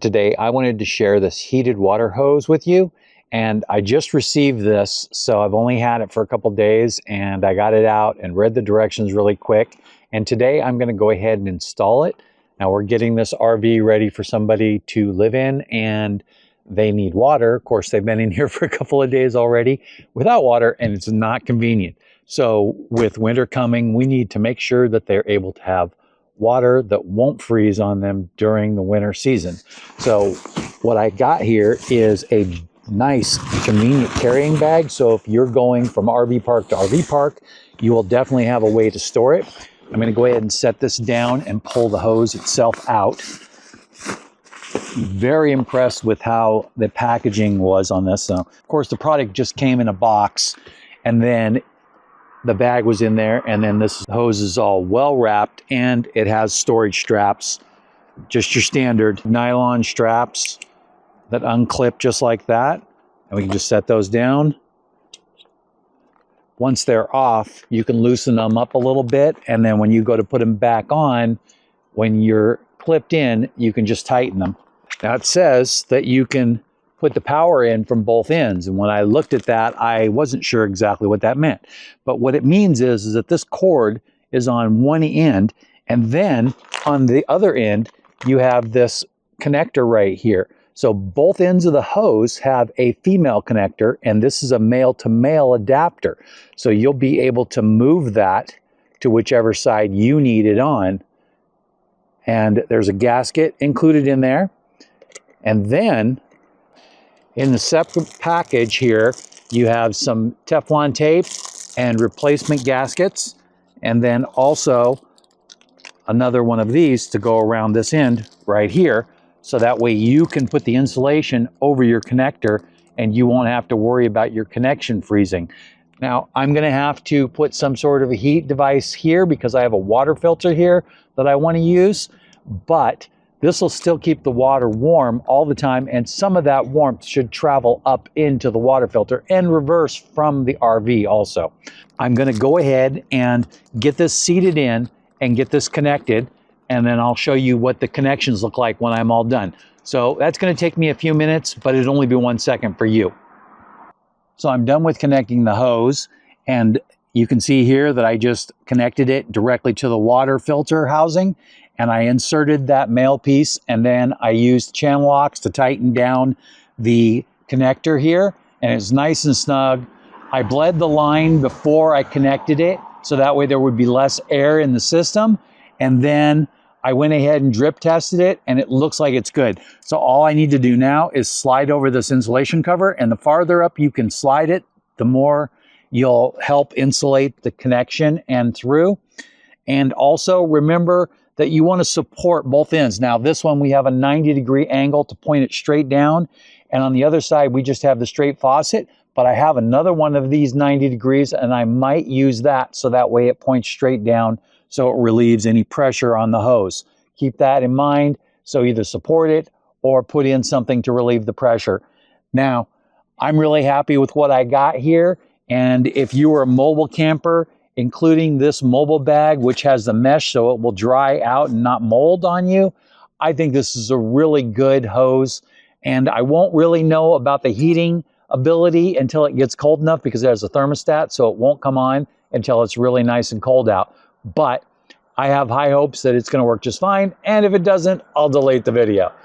Today, I wanted to share this heated water hose with you, and I just received this, so I've only had it for a couple days, and I got it out and read the directions really quick. And today I'm going to go ahead and install it. Now we're getting this RV ready for somebody to live in, and they need water. Of course, they've been in here for a couple of days already without water, and it's not convenient. So with winter coming, we need to make sure that they're able to have water that won't freeze on them during the winter season. So what I got here is a nice convenient carrying bag. So if you're going from RV park to RV park, you will definitely have a way to store it. I'm going to go ahead and set this down and pull the hose itself out. Very impressed with how the packaging was on this. So of course the product just came in a box, and then the bag was in there, and then this hose is all well wrapped, and it has storage straps, just your standard nylon straps that unclip just like that, and we can just set those down. Once they're off, you can loosen them up a little bit, and then when you go to put them back on, when you're clipped in, you can just tighten them. Now it says that you can put the power in from both ends. And when I looked at that, I wasn't sure exactly what that meant. But what it means is that this cord is on one end, and then on the other end, you have this connector right here. So both ends of the hose have a female connector, and this is a male-to-male adapter. So you'll be able to move that to whichever side you need it on. And there's a gasket included in there. And then in the separate package here, you have some Teflon tape and replacement gaskets, and then also another one of these to go around this end right here, so that way you can put the insulation over your connector and you won't have to worry about your connection freezing. Now, I'm going to have to put some sort of a heat device here because I have a water filter here that I want to use, but this will still keep the water warm all the time, and some of that warmth should travel up into the water filter and reverse from the RV also. I'm going to go ahead and get this seated in and get this connected, and then I'll show you what the connections look like when I'm all done. So that's going to take me a few minutes, but it'll only be 1 second for you. So I'm done with connecting the hose, and you can see here that I just connected it directly to the water filter housing, and I inserted that male piece, and then I used channel locks to tighten down the connector here, and it's nice and snug. I bled the line before I connected it, so that way there would be less air in the system, and then I went ahead and drip tested it, and it looks like it's good. So all I need to do now is slide over this insulation cover, and the farther up you can slide it, the more you'll help insulate the connection and through. And also remember that you want to support both ends. Now this one, we have a 90-degree angle to point it straight down, and on the other side we just have the straight faucet, but I have another one of these 90 degrees, and I might use that so that way it points straight down so it relieves any pressure on the hose. Keep that in mind, so either support it or put in something to relieve the pressure. Now, I'm really happy with what I got here, and if you were a mobile camper, including this mobile bag, which has the mesh so it will dry out and not mold on you, I think this is a really good hose. And I won't really know about the heating ability until it gets cold enough, because it has a thermostat, so it won't come on until it's really nice and cold out. But I have high hopes that it's going to work just fine, and if it doesn't, I'll delete the video.